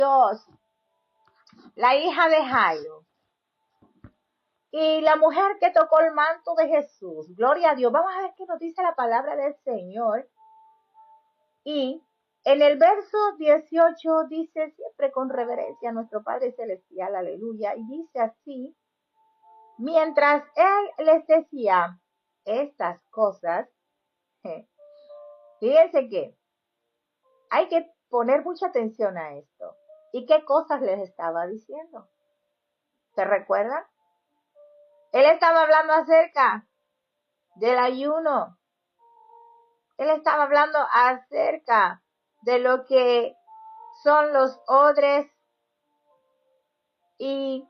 Dios, la hija de Jairo, y la mujer que tocó el manto de Jesús. Gloria a Dios. Vamos a ver qué nos dice la palabra del Señor. Y en el verso 18 dice, siempre con reverencia a nuestro Padre Celestial, aleluya, y dice así: mientras él les decía estas cosas, fíjense que hay que poner mucha atención a esto. ¿Y qué cosas les estaba diciendo? ¿Se recuerdan? Él estaba hablando acerca del ayuno. Él estaba hablando acerca de lo que son los odres y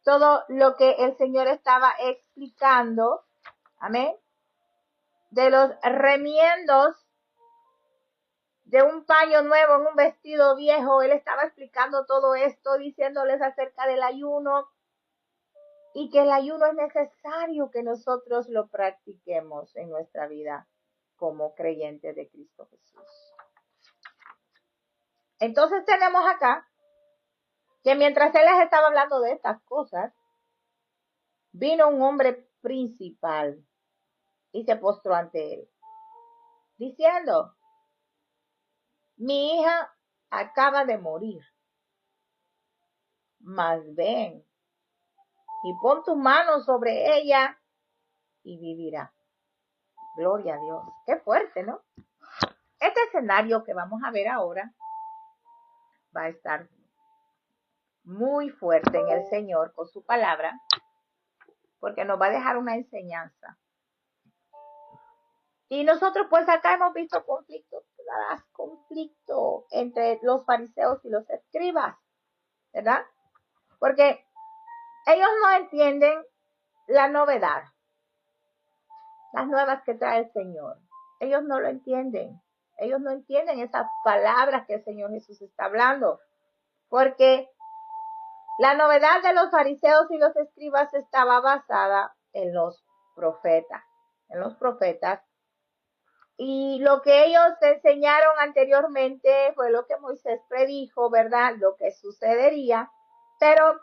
todo lo que el Señor estaba explicando. Amén. De los remiendos de un paño nuevo en un vestido viejo. Él estaba explicando todo esto, diciéndoles acerca del ayuno y que el ayuno es necesario que nosotros lo practiquemos en nuestra vida como creyentes de Cristo Jesús. Entonces tenemos acá que mientras él les estaba hablando de estas cosas, vino un hombre principal y se postró ante él, diciendo: mi hija acaba de morir, mas ven y pon tus manos sobre ella y vivirá. Gloria a Dios. Qué fuerte, ¿no? Este escenario que vamos a ver ahora va a estar muy fuerte en el Señor con su palabra, porque nos va a dejar una enseñanza. Y nosotros pues acá hemos visto conflicto entre los fariseos y los escribas, ¿verdad? Porque ellos no entienden la novedad, las nuevas que trae el Señor. Ellos no lo entienden. Ellos no entienden esas palabras que el Señor Jesús está hablando, porque la novedad de los fariseos y los escribas estaba basada en los profetas, y lo que ellos enseñaron anteriormente fue lo que Moisés predijo, ¿verdad? Lo que sucedería, pero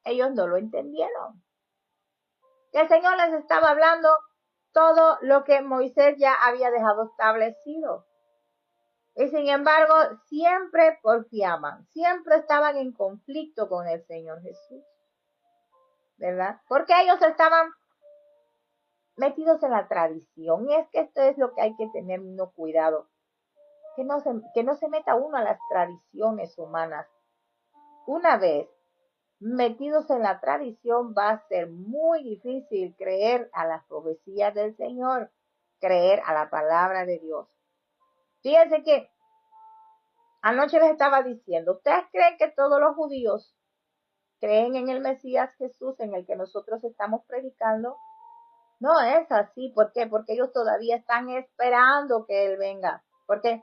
ellos no lo entendieron. El Señor les estaba hablando todo lo que Moisés ya había dejado establecido. Y sin embargo, siempre porfiaban, siempre estaban en conflicto con el Señor Jesús, ¿verdad? Porque ellos estaban metidos en la tradición. Y es que esto es lo que hay que tener uno cuidado, que no se meta uno a las tradiciones humanas. Una vez metidos en la tradición, va a ser muy difícil creer a las profecías del Señor, creer a la palabra de Dios. Fíjense que anoche les estaba diciendo, ¿ustedes creen que todos los judíos creen en el Mesías Jesús, en el que nosotros estamos predicando? No es así. ¿Por qué? Porque ellos todavía están esperando que Él venga. ¿Por qué?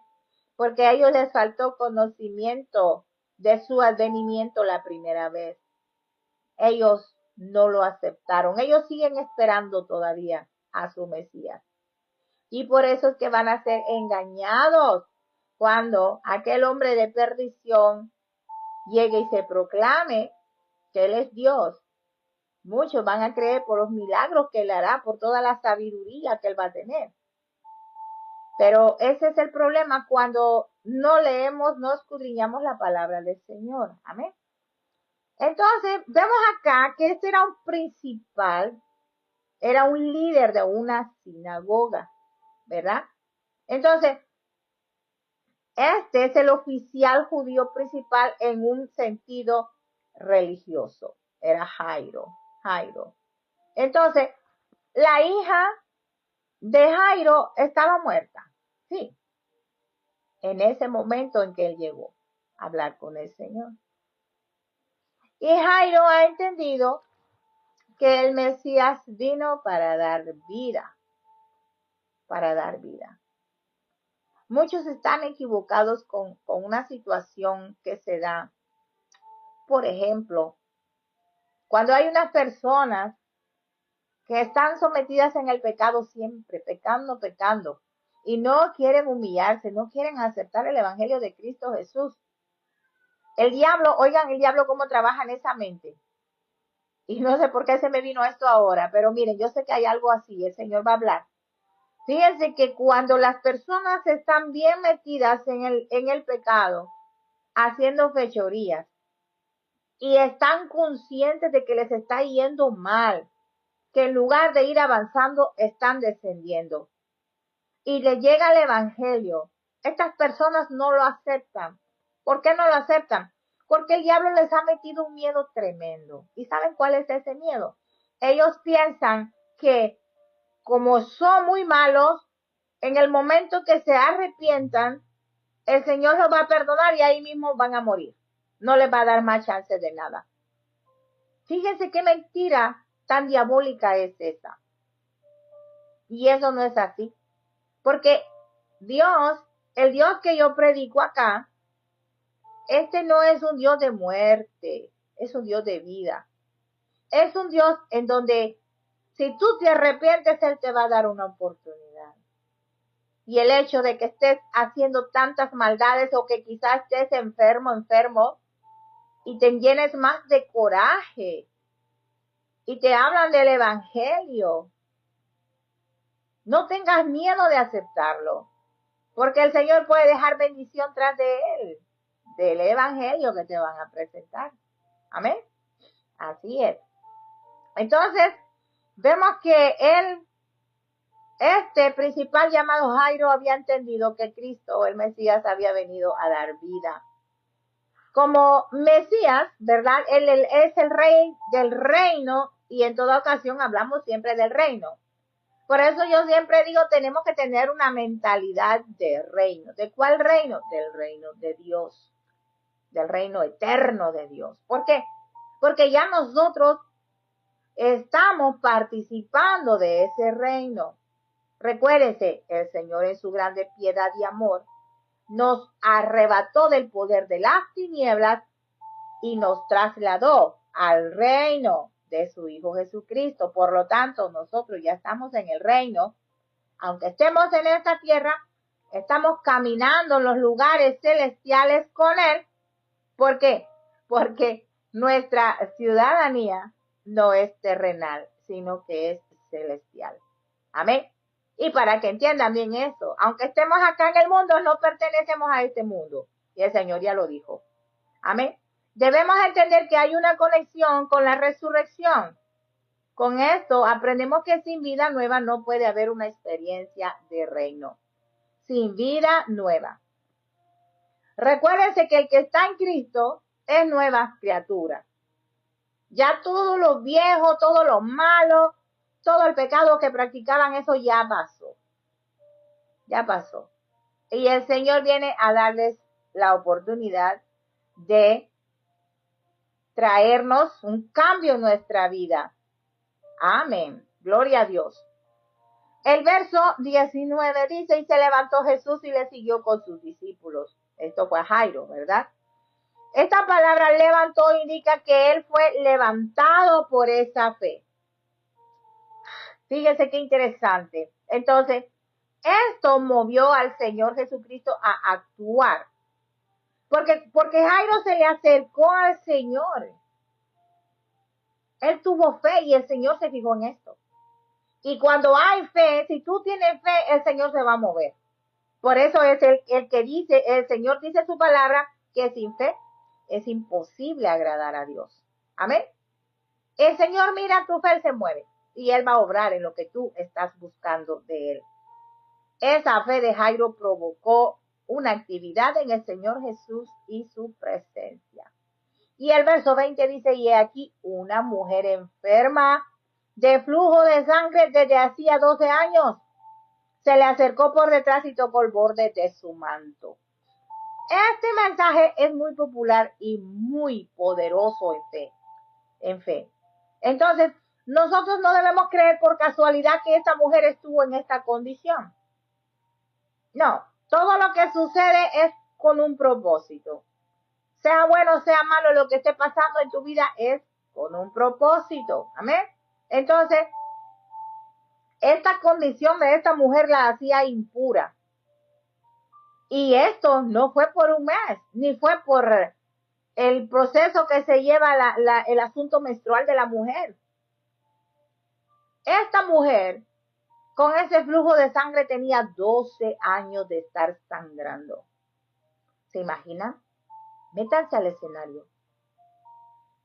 Porque a ellos les faltó conocimiento de su advenimiento la primera vez. Ellos no lo aceptaron. Ellos siguen esperando todavía a su Mesías. Y por eso es que van a ser engañados cuando aquel hombre de perdición llegue y se proclame que Él es Dios. Muchos van a creer por los milagros que Él hará, por toda la sabiduría que Él va a tener. Pero ese es el problema cuando no leemos, no escudriñamos la palabra del Señor. Amén. Entonces, vemos acá que este era un principal, era un líder de una sinagoga, ¿verdad? Entonces, este es el oficial judío principal en un sentido religioso. Era Jairo. Entonces, la hija de Jairo estaba muerta. Sí. En ese momento en que él llegó a hablar con el Señor. Y Jairo ha entendido que el Mesías vino para dar vida. Muchos están equivocados con una situación que se da. Por ejemplo, cuando hay unas personas que están sometidas en el pecado siempre, pecando, y no quieren humillarse, no quieren aceptar el Evangelio de Cristo Jesús. El diablo, oigan, el diablo cómo trabaja en esa mente. Y no sé por qué se me vino esto ahora, pero miren, yo sé que hay algo así, el Señor va a hablar. Fíjense que cuando las personas están bien metidas en el pecado, haciendo fechorías, y están conscientes de que les está yendo mal, que en lugar de ir avanzando, están descendiendo, y les llega el Evangelio, estas personas no lo aceptan. ¿Por qué no lo aceptan? Porque el diablo les ha metido un miedo tremendo. ¿Y saben cuál es ese miedo? Ellos piensan que como son muy malos, en el momento que se arrepientan, el Señor los va a perdonar y ahí mismo van a morir. No les va a dar más chance de nada. Fíjense qué mentira tan diabólica es esa. Y eso no es así. Porque Dios, el Dios que yo predico acá, este no es un Dios de muerte, es un Dios de vida. Es un Dios en donde si tú te arrepientes, Él te va a dar una oportunidad. Y el hecho de que estés haciendo tantas maldades o que quizás estés enfermo, y te llenes más de coraje y te hablan del Evangelio, no tengas miedo de aceptarlo, porque el Señor puede dejar bendición tras de él, del Evangelio que te van a presentar. Amén. Así es. Entonces, vemos que este principal llamado Jairo había entendido que Cristo, el Mesías, había venido a dar vida. Como Mesías, ¿verdad? Él es el rey del reino y en toda ocasión hablamos siempre del reino. Por eso yo siempre digo, tenemos que tener una mentalidad de reino. ¿De cuál reino? Del reino de Dios, del reino eterno de Dios. ¿Por qué? Porque ya nosotros estamos participando de ese reino. Recuérdense, el Señor en su grande piedad y amor nos arrebató del poder de las tinieblas y nos trasladó al reino de su Hijo Jesucristo. Por lo tanto, nosotros ya estamos en el reino. Aunque estemos en esta tierra, estamos caminando en los lugares celestiales con Él. ¿Por qué? Porque nuestra ciudadanía no es terrenal, sino que es celestial. Amén. Y para que entiendan bien eso, aunque estemos acá en el mundo, no pertenecemos a este mundo. Y el Señor ya lo dijo. Amén. Debemos entender que hay una conexión con la resurrección. Con esto aprendemos que sin vida nueva no puede haber una experiencia de reino. Sin vida nueva. Recuérdense que el que está en Cristo es nueva criatura. Ya todo lo viejo, todo lo malo, todo el pecado que practicaban, eso ya pasó. Ya pasó. Y el Señor viene a darles la oportunidad de traernos un cambio en nuestra vida. Amén. Gloria a Dios. El verso 19 dice, y se levantó Jesús y le siguió con sus discípulos. Esto fue Jairo, ¿verdad? Esta palabra levantó indica que él fue levantado por esa fe. Fíjense qué interesante. Entonces, esto movió al Señor Jesucristo a actuar. Porque Jairo se le acercó al Señor. Él tuvo fe y el Señor se fijó en esto. Y cuando hay fe, si tú tienes fe, el Señor se va a mover. Por eso es el que dice, el Señor dice su palabra, que sin fe es imposible agradar a Dios. Amén. El Señor mira tu fe, Él se mueve. Y Él va a obrar en lo que tú estás buscando de Él. Esa fe de Jairo provocó una actividad en el Señor Jesús y su presencia. Y el verso 20 dice, y aquí una mujer enferma de flujo de sangre desde hacía 12 años. Se le acercó por detrás y tocó el borde de su manto. Este mensaje es muy popular y muy poderoso en fe. Entonces, nosotros no debemos creer por casualidad que esta mujer estuvo en esta condición. No, todo lo que sucede es con un propósito. Sea bueno, sea malo, lo que esté pasando en tu vida es con un propósito. Amén. Entonces, esta condición de esta mujer la hacía impura. Y esto no fue por un mes, ni fue por el proceso que se lleva el asunto menstrual de la mujer. Esta mujer con ese flujo de sangre tenía 12 años de estar sangrando. ¿Se imaginan? Métanse al escenario.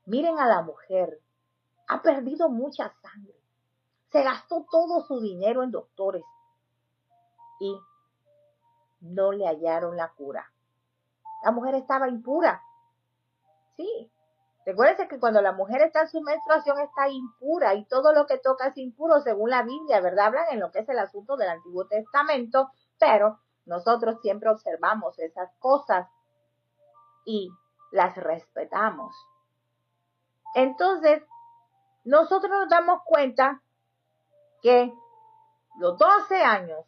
Miren a la mujer. Ha perdido mucha sangre. Se gastó todo su dinero en doctores y no le hallaron la cura. La mujer estaba impura. Sí. Recuérdense que cuando la mujer está en su menstruación está impura y todo lo que toca es impuro según la Biblia, ¿verdad? Hablan en lo que es el asunto del Antiguo Testamento, pero nosotros siempre observamos esas cosas y las respetamos. Entonces, nosotros nos damos cuenta que los 12 años,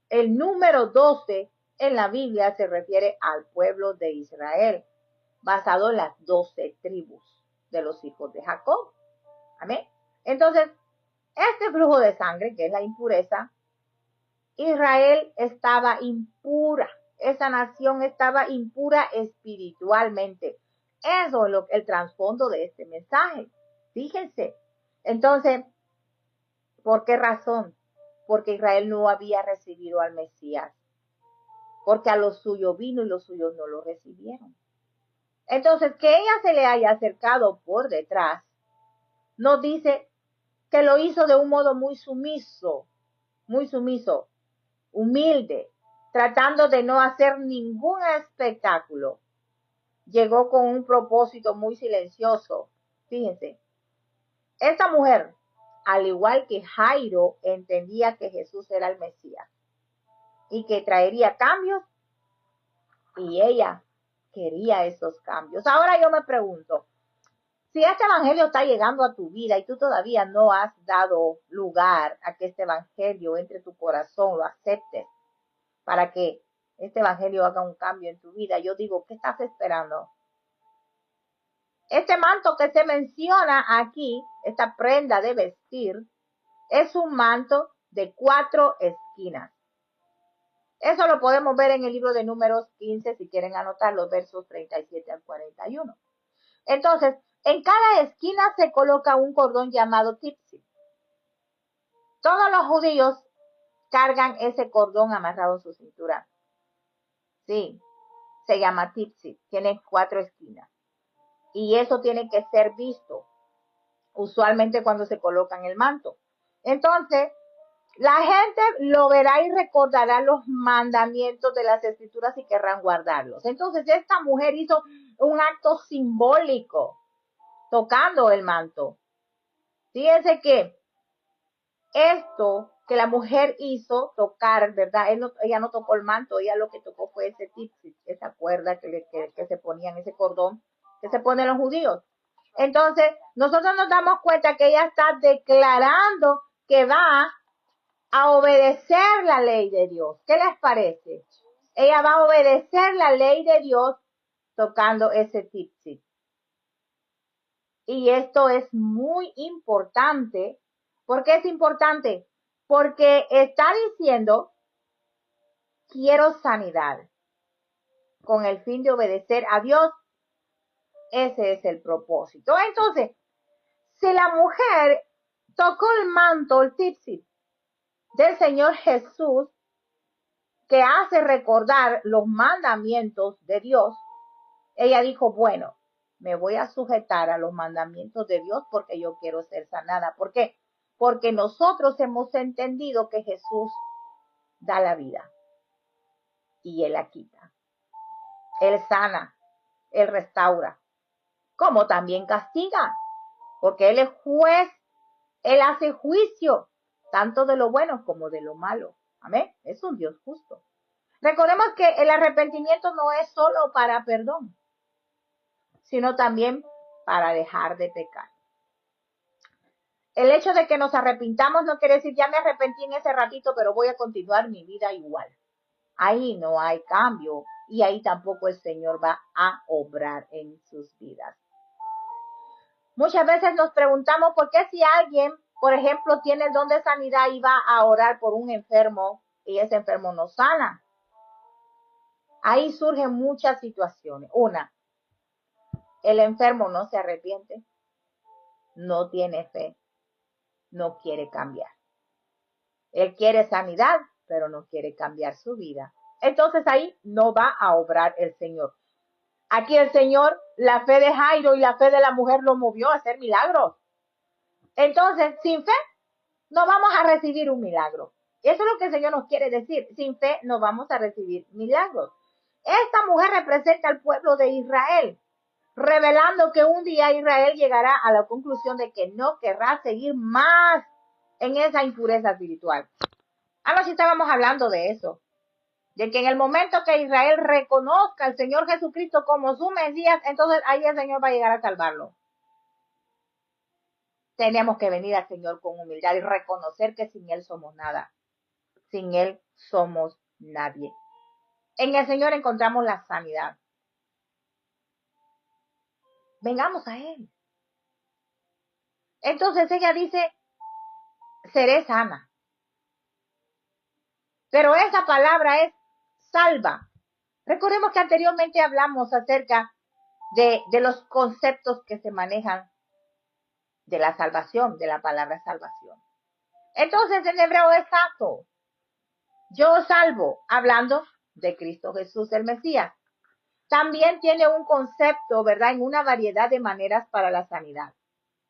el número 12 en la Biblia se refiere al pueblo de Israel, basado en las 12 tribus de los hijos de Jacob. Amén. Entonces, este flujo de sangre, que es la impureza, Israel estaba impura. Esa nación estaba impura espiritualmente. Eso es el trasfondo de este mensaje. Fíjense. Entonces, ¿por qué razón? Porque Israel no había recibido al Mesías. Porque a los suyos vino y los suyos no lo recibieron. Entonces, que ella se le haya acercado por detrás, nos dice que lo hizo de un modo muy sumiso, humilde, tratando de no hacer ningún espectáculo. Llegó con un propósito muy silencioso. Fíjense, esta mujer, al igual que Jairo, entendía que Jesús era el Mesías y que traería cambios, y ella quería esos cambios. Ahora yo me pregunto, si este evangelio está llegando a tu vida y tú todavía no has dado lugar a que este evangelio entre tu corazón, lo aceptes, para que este evangelio haga un cambio en tu vida, yo digo, ¿qué estás esperando? Este manto que se menciona aquí, esta prenda de vestir, es un manto de 4 esquinas. Eso lo podemos ver en el libro de Números 15, si quieren anotar los versos 37 al 41. Entonces, en cada esquina se coloca un cordón llamado tzitzit. Todos los judíos cargan ese cordón amarrado en su cintura. Sí, se llama tzitzit, tiene 4 esquinas. Y eso tiene que ser visto, usualmente cuando se coloca en el manto. Entonces, la gente lo verá y recordará los mandamientos de las escrituras y querrán guardarlos. Entonces, esta mujer hizo un acto simbólico tocando el manto. Fíjense que esto que la mujer hizo, tocar, ¿verdad? Ella no tocó el manto, ella lo que tocó fue ese tzitzit, esa cuerda que se ponía en ese cordón que se ponen los judíos. Entonces, nosotros nos damos cuenta que ella está declarando que va a obedecer la ley de Dios. ¿Qué les parece? Ella va a obedecer la ley de Dios tocando ese tzitzit. Y esto es muy importante. ¿Por qué es importante? Porque está diciendo, quiero sanidad. Con el fin de obedecer a Dios. Ese es el propósito. Entonces, si la mujer tocó el manto, el tzitzit del Señor Jesús, que hace recordar los mandamientos de Dios, ella dijo, bueno, me voy a sujetar a los mandamientos de Dios porque yo quiero ser sanada. ¿Por qué? Porque nosotros hemos entendido que Jesús da la vida y Él la quita. Él sana, Él restaura, como también castiga, porque Él es juez, Él hace juicio, tanto de lo bueno como de lo malo. Amén. Es un Dios justo. Recordemos que el arrepentimiento no es solo para perdón, sino también para dejar de pecar. El hecho de que nos arrepintamos no quiere decir, ya me arrepentí en ese ratito, pero voy a continuar mi vida igual. Ahí no hay cambio y ahí tampoco el Señor va a obrar en sus vidas. Muchas veces nos preguntamos por qué si alguien, por ejemplo, tiene el don de sanidad y va a orar por un enfermo y ese enfermo no sana. Ahí surgen muchas situaciones. Una, el enfermo no se arrepiente, no tiene fe, no quiere cambiar. Él quiere sanidad, pero no quiere cambiar su vida. Entonces ahí no va a obrar el Señor. Aquí el Señor, la fe de Jairo y la fe de la mujer lo movió a hacer milagros. Entonces, sin fe, no vamos a recibir un milagro. Eso es lo que el Señor nos quiere decir. Sin fe no vamos a recibir milagros. Esta mujer representa al pueblo de Israel, revelando que un día Israel llegará a la conclusión de que no querrá seguir más en esa impureza espiritual. Anoche estábamos hablando de eso, de que en el momento que Israel reconozca al Señor Jesucristo como su Mesías, entonces ahí el Señor va a llegar a salvarlo. Tenemos que venir al Señor con humildad y reconocer que sin Él somos nada. Sin Él somos nadie. En el Señor encontramos la sanidad. Vengamos a Él. Entonces ella dice, seré sana. Pero esa palabra es salva. Recordemos que anteriormente hablamos acerca de los conceptos que se manejan de la salvación, de la palabra salvación. Entonces en hebreo es sato. Yo salvo, hablando de Cristo Jesús el Mesías. También tiene un concepto, ¿verdad? En una variedad de maneras para la sanidad.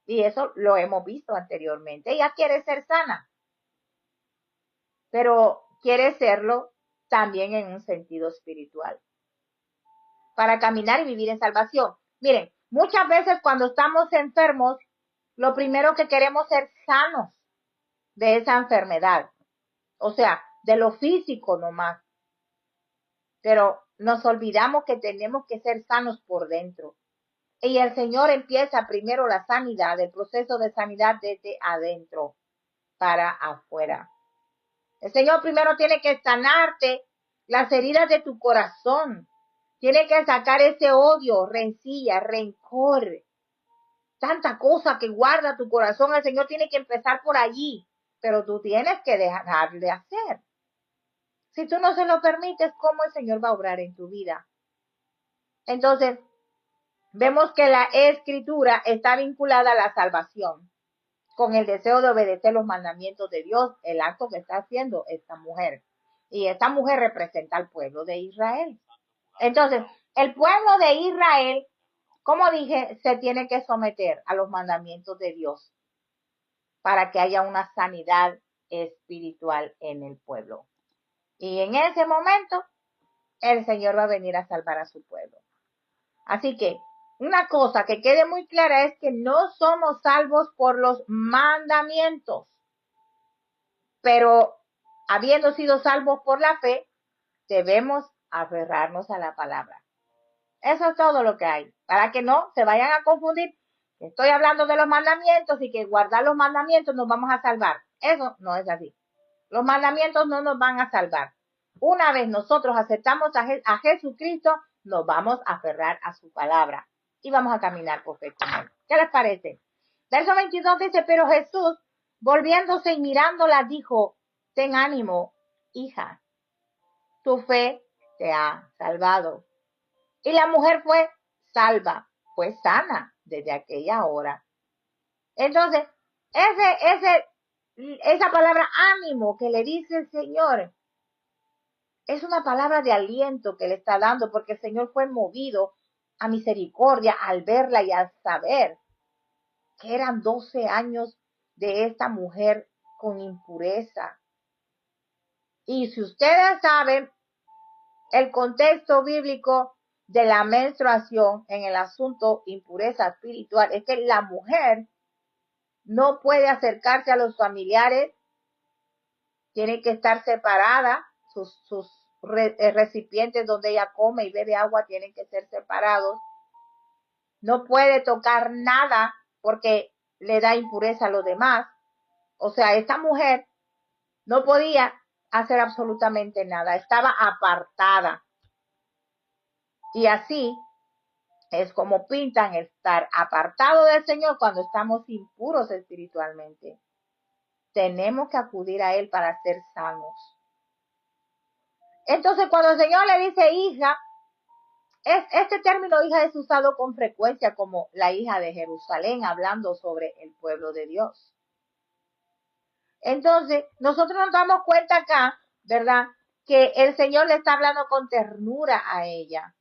Y eso lo hemos visto anteriormente. Ella quiere ser sana, pero quiere serlo también en un sentido espiritual, para caminar y vivir en salvación. Miren, muchas veces cuando estamos enfermos, lo primero que queremos es ser sanos de esa enfermedad. O sea, de lo físico nomás. Pero nos olvidamos que tenemos que ser sanos por dentro. Y el Señor empieza primero la sanidad, el proceso de sanidad desde adentro para afuera. El Señor primero tiene que sanarte las heridas de tu corazón. Tiene que sacar ese odio, rencilla, rencor, tanta cosa que guarda tu corazón. El Señor tiene que empezar por allí, pero tú tienes que dejar de hacer. Si tú no se lo permites, ¿cómo el Señor va a obrar en tu vida? Entonces, vemos que la escritura está vinculada a la salvación, con el deseo de obedecer los mandamientos de Dios, el acto que está haciendo esta mujer. Y esta mujer representa al pueblo de Israel. Entonces, el pueblo de Israel, como dije, se tiene que someter a los mandamientos de Dios para que haya una sanidad espiritual en el pueblo. Y en ese momento, el Señor va a venir a salvar a su pueblo. Así que, una cosa que quede muy clara es que no somos salvos por los mandamientos, pero habiendo sido salvos por la fe, debemos aferrarnos a la palabra. Eso es todo lo que hay, para que no se vayan a confundir. Estoy hablando de los mandamientos y que guardar los mandamientos nos vamos a salvar. Eso no es así. Los mandamientos no nos van a salvar. Una vez nosotros aceptamos a Jesucristo, nos vamos a aferrar a su palabra y vamos a caminar por fe con él. ¿Qué les parece? Verso 22 dice, pero Jesús, volviéndose y mirándola, dijo, ten ánimo, hija, tu fe te ha salvado. Y la mujer fue salva, fue sana desde aquella hora. Entonces, esa palabra ánimo que le dice el Señor, es una palabra de aliento que le está dando, porque el Señor fue movido a misericordia al verla y al saber que eran 12 años de esta mujer con impureza. Y si ustedes saben el contexto bíblico de la menstruación en el asunto impureza espiritual, es que la mujer no puede acercarse a los familiares, tiene que estar separada, sus recipientes donde ella come y bebe agua tienen que ser separados. No puede tocar nada porque le da impureza a los demás. O sea, esta mujer no podía hacer absolutamente nada, estaba apartada. Y así es como pintan estar apartado del Señor cuando estamos impuros espiritualmente. Tenemos que acudir a Él para ser sanos. Entonces, cuando el Señor le dice hija, Este término hija es usado con frecuencia como la hija de Jerusalén, hablando sobre el pueblo de Dios. Entonces, nosotros nos damos cuenta acá, ¿verdad? Que el Señor le está hablando con ternura a ella.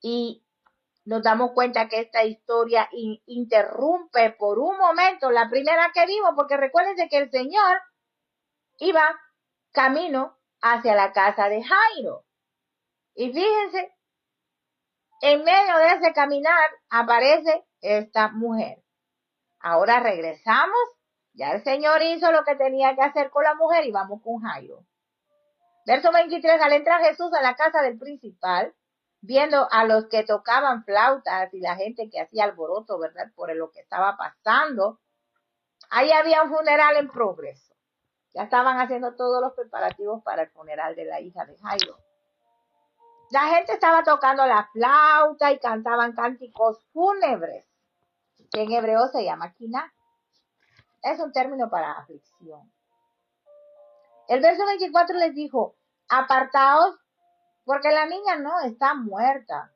Y nos damos cuenta que esta historia interrumpe por un momento la primera que vimos, porque recuérdense que el Señor iba camino hacia la casa de Jairo. Y fíjense, en medio de ese caminar aparece esta mujer. Ahora regresamos, ya el Señor hizo lo que tenía que hacer con la mujer y vamos con Jairo. Verso 23, al entrar Jesús a la casa del principal, viendo a los que tocaban flautas y la gente que hacía alboroto, ¿verdad? Por lo que estaba pasando, ahí había un funeral en progreso. Ya estaban haciendo todos los preparativos para el funeral de la hija de Jairo. La gente estaba tocando la flauta y cantaban cánticos fúnebres, que en hebreo se llama quiná. Es un término para aflicción. El verso 24 les dijo, apartaos, porque la niña no está muerta,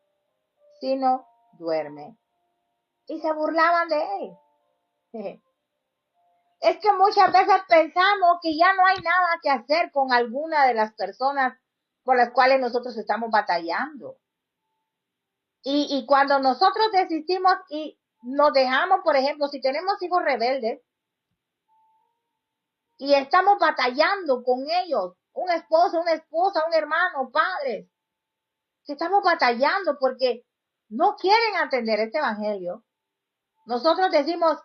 sino duerme. Y se burlaban de él. Es que muchas veces pensamos que ya no hay nada que hacer con alguna de las personas por las cuales nosotros estamos batallando. Y cuando nosotros desistimos y nos dejamos, por ejemplo, si tenemos hijos rebeldes y estamos batallando con ellos, un esposo, una esposa, un hermano, padres, que estamos batallando porque no quieren atender este evangelio, nosotros decimos,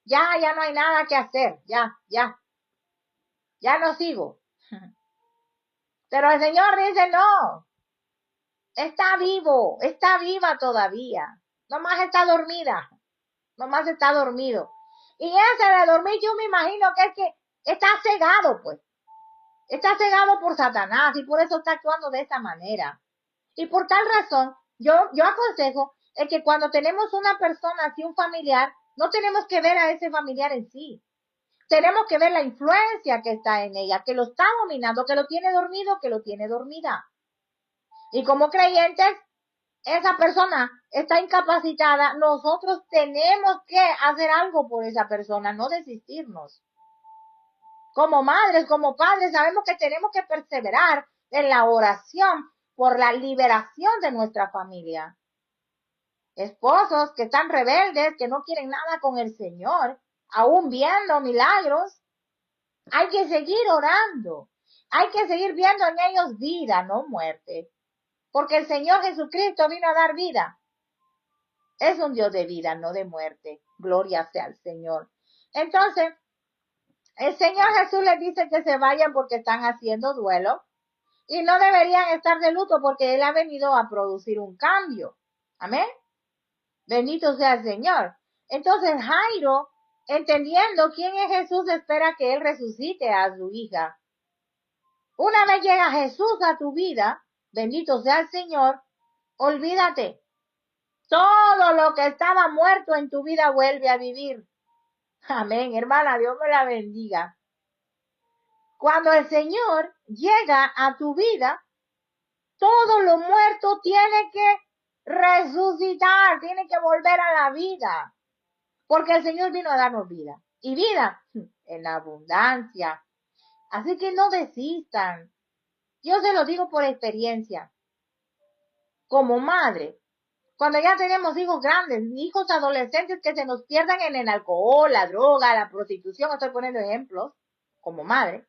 ya no hay nada que hacer, ya no sigo. Pero el Señor dice, no, está vivo, está viva todavía, nomás está dormida, nomás está dormido. Y ese de dormir yo me imagino que es que está cegado, pues, está cegado por Satanás y por eso está actuando de esa manera. Y por tal razón, yo aconsejo es que cuando tenemos una persona así, un familiar, no tenemos que ver a ese familiar en sí. Tenemos que ver la influencia que está en ella, que lo está dominando, que lo tiene dormido, que lo tiene dormida. Y como creyentes, esa persona está incapacitada, nosotros tenemos que hacer algo por esa persona, no desistirnos. Como madres, como padres, sabemos que tenemos que perseverar en la oración por la liberación de nuestra familia. Esposos que están rebeldes, que no quieren nada con el Señor, aún viendo milagros, hay que seguir orando. Hay que seguir viendo en ellos vida, no muerte. Porque el Señor Jesucristo vino a dar vida. Es un Dios de vida, no de muerte. Gloria sea al Señor. Entonces, el Señor Jesús les dice que se vayan porque están haciendo duelo y no deberían estar de luto porque Él ha venido a producir un cambio. Amén. Bendito sea el Señor. Entonces Jairo, entendiendo quién es Jesús, espera que Él resucite a su hija. Una vez llega Jesús a tu vida, bendito sea el Señor, olvídate. Todo lo que estaba muerto en tu vida vuelve a vivir. Amén, hermana, Dios me la bendiga. Cuando el Señor llega a tu vida, todo lo muerto tiene que resucitar, tiene que volver a la vida. Porque el Señor vino a darnos vida. Y vida en abundancia. Así que no desistan. Yo se lo digo por experiencia. Como madre, cuando ya tenemos hijos grandes, hijos adolescentes que se nos pierdan en el alcohol, la droga, la prostitución, estoy poniendo ejemplos, como madre.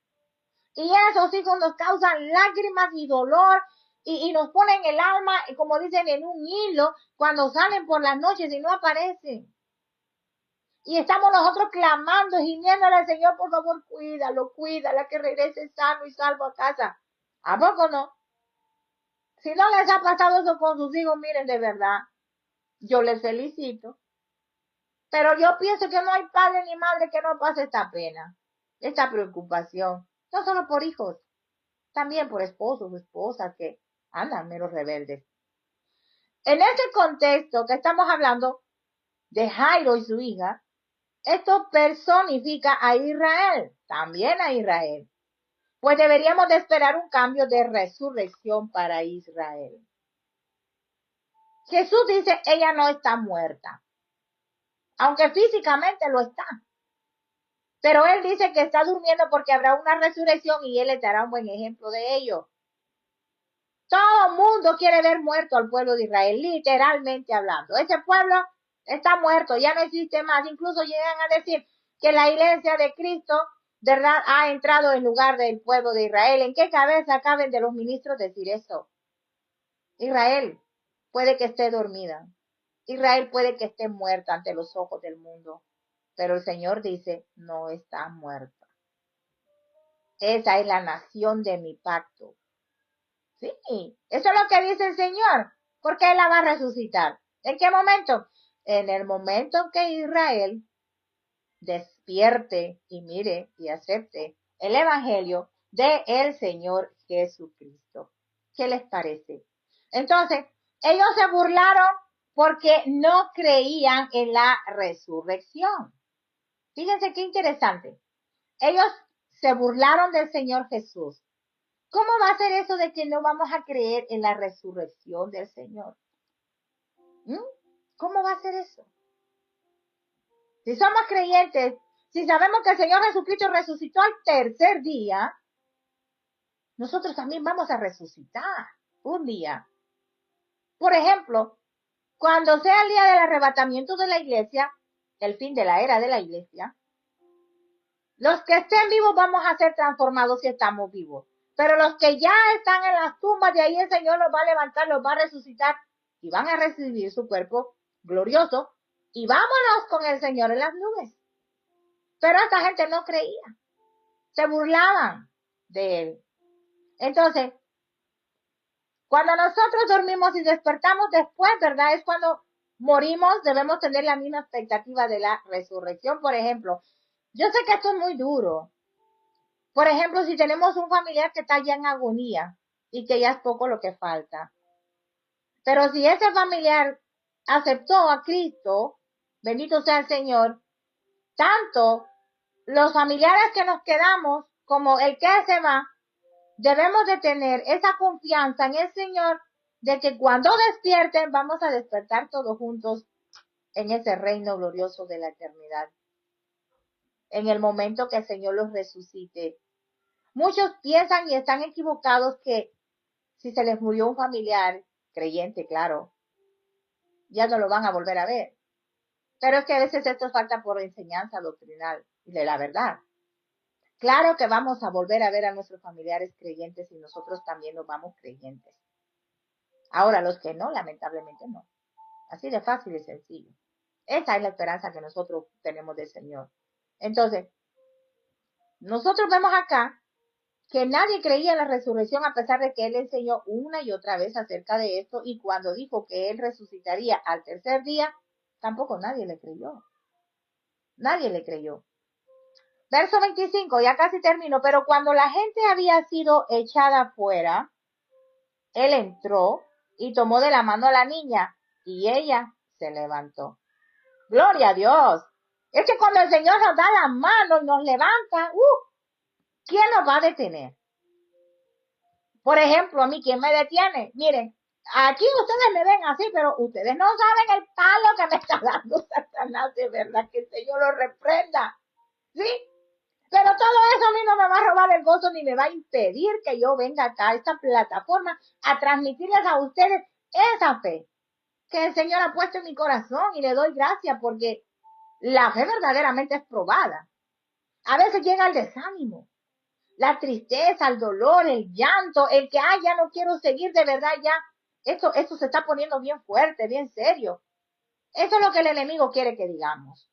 Y esos hijos nos causan lágrimas y dolor y nos ponen el alma, como dicen, en un hilo cuando salen por las noches y no aparecen. Y estamos nosotros clamando, gimiéndole al Señor, por favor, cuídala, que regrese sano y salvo a casa. ¿A poco no? Si no les ha pasado eso con sus hijos, miren, de verdad, yo les felicito. Pero yo pienso que no hay padre ni madre que no pase esta pena, esta preocupación. No solo por hijos, también por esposos o esposas que andan menos rebeldes. En este contexto que estamos hablando de Jairo y su hija, esto personifica a Israel, también a Israel. Pues deberíamos de esperar un cambio de resurrección para Israel. Jesús dice, ella no está muerta, aunque físicamente lo está. Pero él dice que está durmiendo porque habrá una resurrección y él le dará un buen ejemplo de ello. Todo el mundo quiere ver muerto al pueblo de Israel, literalmente hablando. Ese pueblo está muerto, ya no existe más. Incluso llegan a decir que la iglesia de Cristo, ¿verdad?, ha entrado en lugar del pueblo de Israel. ¿En qué cabeza caben de los ministros decir eso? Israel puede que esté dormida. Israel puede que esté muerta ante los ojos del mundo. Pero el Señor dice, no está muerta. Esa es la nación de mi pacto. Sí, eso es lo que dice el Señor, porque Él la va a resucitar. ¿En qué momento? En el momento en que Israel despierte y mire y acepte el Evangelio de el Señor Jesucristo. ¿Qué les parece? Entonces, ellos se burlaron porque no creían en la resurrección. Fíjense qué interesante. Ellos se burlaron del Señor Jesús. ¿Cómo va a ser eso de que no vamos a creer en la resurrección del Señor? ¿Cómo va a ser eso? Si somos creyentes, si sabemos que el Señor Jesucristo resucitó al tercer día, nosotros también vamos a resucitar un día. Por ejemplo, cuando sea el día del arrebatamiento de la iglesia, el fin de la era de la iglesia, los que estén vivos vamos a ser transformados si estamos vivos. Pero los que ya están en las tumbas, de ahí el Señor los va a levantar, los va a resucitar y van a recibir su cuerpo glorioso y vámonos con el Señor en las nubes. Pero esta gente no creía, se burlaban de él. Entonces, cuando nosotros dormimos y despertamos después, ¿verdad? Es cuando morimos, debemos tener la misma expectativa de la resurrección. Por ejemplo, yo sé que esto es muy duro. Por ejemplo, si tenemos un familiar que está ya en agonía y que ya es poco lo que falta. Pero si ese familiar aceptó a Cristo, bendito sea el Señor, tanto los familiares que nos quedamos como el que se va, debemos de tener esa confianza en el Señor de que cuando despierten vamos a despertar todos juntos en ese reino glorioso de la eternidad. En el momento que el Señor los resucite. Muchos piensan y están equivocados que si se les murió un familiar, creyente, claro, ya no lo van a volver a ver. Pero es que a veces esto falta por enseñanza doctrinal y de la verdad. Claro que vamos a volver a ver a nuestros familiares creyentes y nosotros también nos vamos creyentes. Ahora, los que no, lamentablemente no. Así de fácil y sencillo. Esa es la esperanza que nosotros tenemos del Señor. Entonces, nosotros vemos acá que nadie creía en la resurrección a pesar de que Él enseñó una y otra vez acerca de esto y cuando dijo que Él resucitaría al tercer día, tampoco nadie le creyó. Nadie le creyó. Verso 25, ya casi termino, pero cuando la gente había sido echada afuera, Él entró y tomó de la mano a la niña y ella se levantó. Gloria a Dios. Es que cuando el Señor nos da la mano y nos levanta, ¿quién nos va a detener? Por ejemplo, a mí, ¿quién me detiene? Miren, aquí ustedes me ven así, pero ustedes no saben el palo que me está dando Satanás, de verdad, que el Señor lo reprenda. ¿Sí? Pero todo eso a mí no me va a robar el gozo ni me va a impedir que yo venga acá a esta plataforma a transmitirles a ustedes esa fe que el Señor ha puesto en mi corazón y le doy gracias porque la fe verdaderamente es probada. A veces llega el desánimo, la tristeza, el dolor, el llanto, el que, ya no quiero seguir, de verdad, ya, esto se está poniendo bien fuerte, bien serio. Eso es lo que el enemigo quiere que digamos.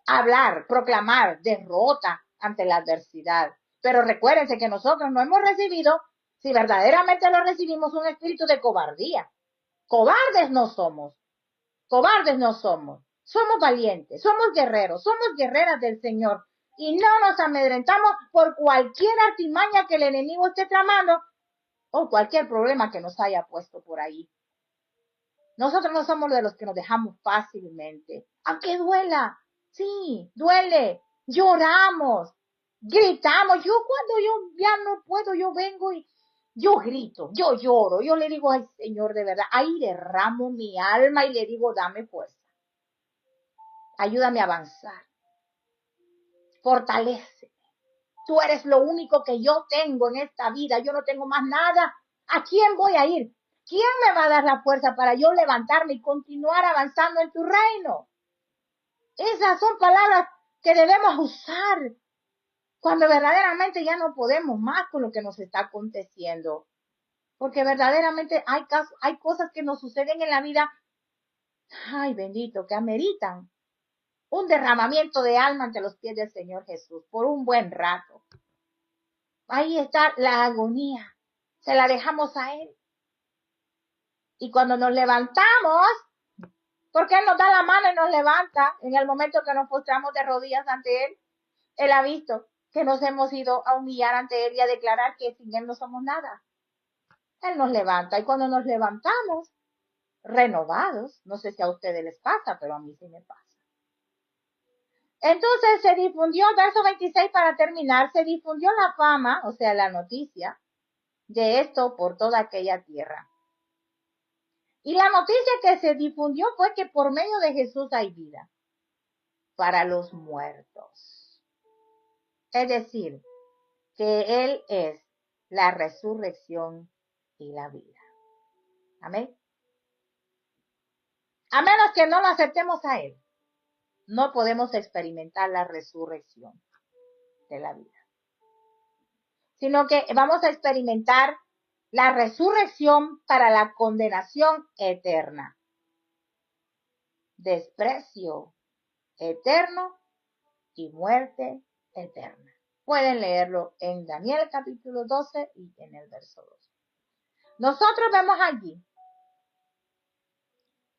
Hablar, proclamar derrota ante la adversidad. Pero recuérdense que nosotros no hemos recibido, si verdaderamente lo recibimos, un espíritu de cobardía. Cobardes no somos. Cobardes no somos. Somos valientes, somos guerreros, somos guerreras del Señor. Y no nos amedrentamos por cualquier artimaña que el enemigo esté tramando o cualquier problema que nos haya puesto por ahí. Nosotros no somos de los que nos dejamos fácilmente. Aunque duela, sí, duele. Lloramos, gritamos. Yo cuando yo ya no puedo, yo vengo y Yo grito, yo lloro, yo le digo al Señor de verdad, ahí derramo mi alma y le digo, dame fuerza, ayúdame a avanzar, fortalece. Tú eres lo único que yo tengo en esta vida, yo no tengo más nada. ¿A quién voy a ir? ¿Quién me va a dar la fuerza para yo levantarme y continuar avanzando en tu reino? Esas son palabras que debemos usar cuando verdaderamente ya no podemos más con lo que nos está aconteciendo. Porque verdaderamente hay cosas que nos suceden en la vida, ay bendito, que ameritan un derramamiento de alma ante los pies del Señor Jesús por un buen rato. Ahí está la agonía, se la dejamos a Él. Y cuando nos levantamos, porque Él nos da la mano y nos levanta en el momento que nos postramos de rodillas ante Él, Él ha visto que nos hemos ido a humillar ante Él y a declarar que sin Él no somos nada. Él nos levanta y cuando nos levantamos, renovados, no sé si a ustedes les pasa, pero a mí sí me pasa. Entonces se difundió, verso 26 para terminar, se difundió la fama, o sea, la noticia de esto por toda aquella tierra. Y la noticia que se difundió fue que por medio de Jesús hay vida para los muertos. Es decir, que Él es la resurrección y la vida. Amén. A menos que no lo aceptemos a Él, no podemos experimentar la resurrección de la vida, sino que vamos a experimentar la resurrección para la condenación eterna, desprecio eterno y muerte eterna. Pueden leerlo en Daniel capítulo 12 y en el verso 2. Nosotros vemos allí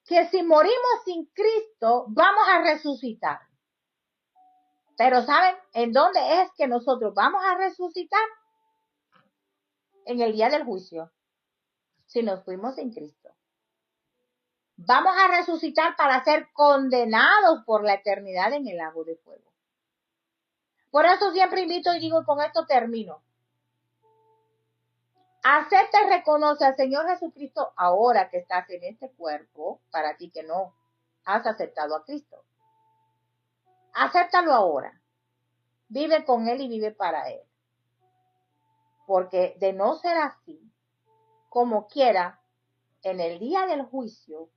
que si morimos sin Cristo, vamos a resucitar. Pero ¿saben en dónde es que nosotros vamos a resucitar? En el día del juicio, si nos fuimos sin Cristo. Vamos a resucitar para ser condenados por la eternidad en el lago de fuego. Por eso siempre invito y digo, con esto termino. Acepta y reconoce al Señor Jesucristo ahora que estás en este cuerpo, para ti que no has aceptado a Cristo. Acéptalo ahora. Vive con Él y vive para Él. Porque de no ser así, como quiera, en el día del juicio,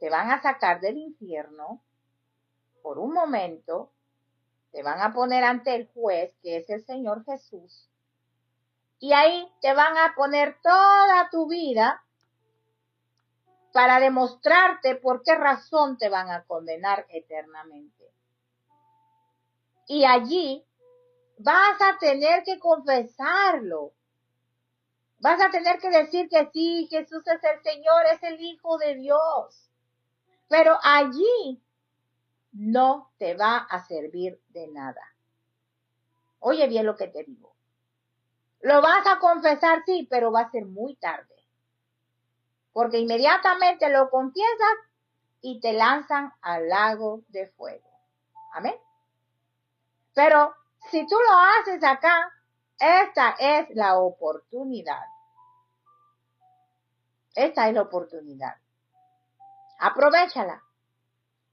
te van a sacar del infierno por un momento, te van a poner ante el juez, que es el Señor Jesús, y ahí te van a poner toda tu vida para demostrarte por qué razón te van a condenar eternamente. Y allí vas a tener que confesarlo. Vas a tener que decir que sí, Jesús es el Señor, es el Hijo de Dios. Pero allí no te va a servir de nada. Oye bien lo que te digo. Lo vas a confesar, sí, pero va a ser muy tarde. Porque inmediatamente lo confiesas y te lanzan al lago de fuego. Amén. Pero si tú lo haces acá, esta es la oportunidad. Esta es la oportunidad. Aprovéchala.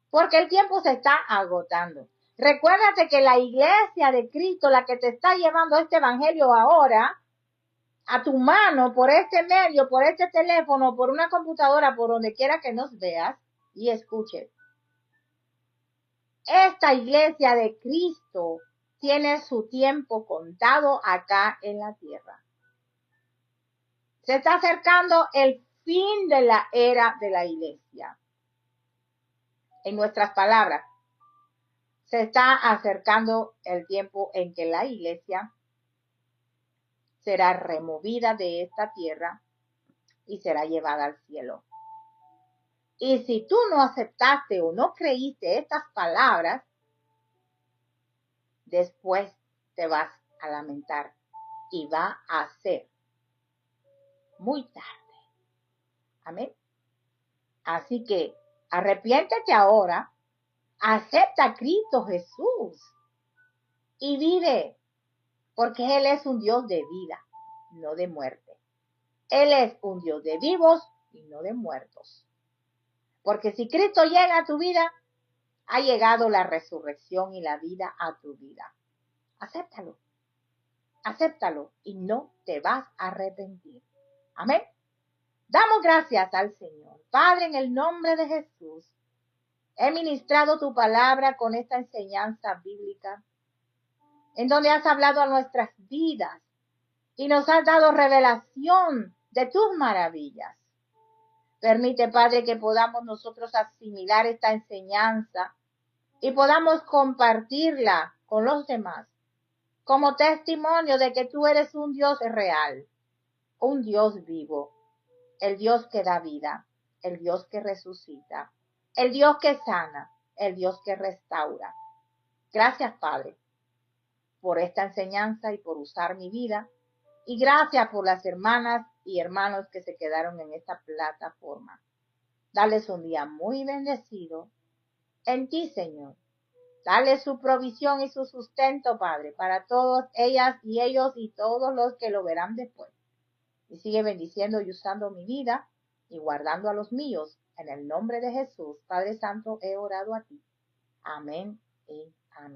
Porque el tiempo se está agotando. Recuérdate que la iglesia de Cristo, la que te está llevando este evangelio ahora, a tu mano, por este medio, por este teléfono, por una computadora, por donde quiera que nos veas y escuches. Esta iglesia de Cristo tiene su tiempo contado acá en la tierra. Se está acercando el fin de la era de la iglesia. En nuestras palabras, se está acercando el tiempo en que la iglesia será removida de esta tierra y será llevada al cielo. Y si tú no aceptaste o no creíste estas palabras, después te vas a lamentar y va a ser muy tarde. Amén. Así que arrepiéntete ahora, acepta a Cristo Jesús y vive, porque Él es un Dios de vida. no de muerte. Él es un Dios de vivos y no de muertos. Porque si Cristo llega a tu vida, ha llegado la resurrección y la vida a tu vida. Acéptalo, acéptalo y no te vas a arrepentir. Amén. Damos gracias al Señor. Padre, en el nombre de Jesús, he ministrado tu palabra con esta enseñanza bíblica, en donde has hablado a nuestras vidas y nos has dado revelación de tus maravillas. Permite, Padre, que podamos nosotros asimilar esta enseñanza y podamos compartirla con los demás como testimonio de que tú eres un Dios real, un Dios vivo, el Dios que da vida, el Dios que resucita, el Dios que sana, el Dios que restaura. Gracias, Padre, por esta enseñanza y por usar mi vida. Y gracias por las hermanas y hermanos que se quedaron en esta plataforma. Dales un día muy bendecido en ti, Señor. Dale su provisión y su sustento, Padre, para todas ellas y ellos y todos los que lo verán después. Y sigue bendiciendo y usando mi vida y guardando a los míos. En el nombre de Jesús, Padre Santo, he orado a ti. Amén y amén.